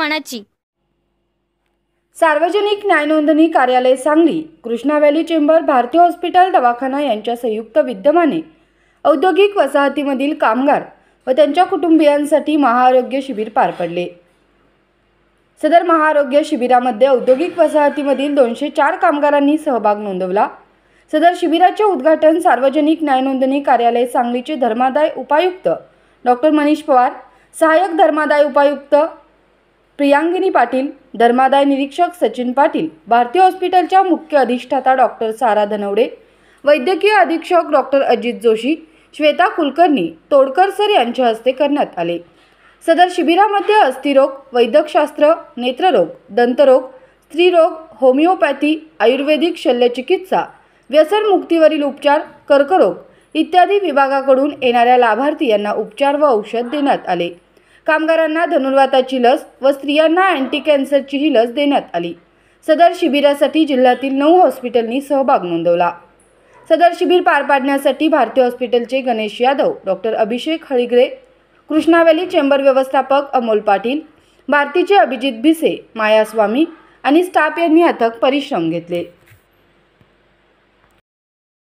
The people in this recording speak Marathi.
मनाची। सार्वजनिक न्याय नोंदणी कार्यालय Sangli, Krishna valley chamber, Bharati hospital दवाखाना यांच्या संयुक्त विद्यमाने औद्योगिक वसाहतीमधील कामगार व त्यांच्या कुटुंबियांसाठी महाआरोग्य शिबिर पार पडले। सदर महाआरोग्य शिबिरामध्ये औद्योगिक वसाहतीमधील 204 कामगारांनी सहभाग नोंदवला। सदर शिबिराचे उद्घाटन सार्वजनिक न्याय नोंदणी कार्यालय सांगलीचे धर्मादाय उपायुक्त डॉक्टर मनीष पवार, सहाय्यक धर्मादाय उपायुक्त प्रियांगिनी पाटील, धर्मादाय निरीक्षक सचिन पाटील, भारती हॉस्पिटलच्या मुख्य अधिष्ठाता डॉक्टर सारा धनवडे, वैद्यकीय अधीक्षक डॉक्टर अजित जोशी, श्वेता कुलकर्णी, तोडकर सर यांच्या हस्ते करण्यात आले। सदर शिबिरामध्ये अस्थिरोग, वैद्यकशास्त्र, नेत्ररोग, दंतरोग, स्त्रीरोग, होमिओपॅथी, आयुर्वेदिक शल्यचिकित्सा, व्यसन मुक्तीवरील उपचार, कर्करोग इत्यादी विभागाकडून येणाऱ्या लाभार्थी यांना उपचार व औषध देण्यात आले। कामगारांना धनुर्वाताची लस व स्त्रियांना अँटी कॅन्सरचीही लस देण्यात आली। सदर शिबिरासाठी जिल्ह्यातील 9 हॉस्पिटलनी सहभाग नोंदवला। सदर शिबिर पार पाडण्यासाठी भारती हॉस्पिटलचे गणेश यादव, डॉक्टर अभिषेक हळिगरे, कृष्णा व्हॅली चेंबर व्यवस्थापक अमोल पाटील, भारतीचे अभिजित भिसे, माया स्वामी आणि स्टाफ यांनी अथक परिश्रम घेतले।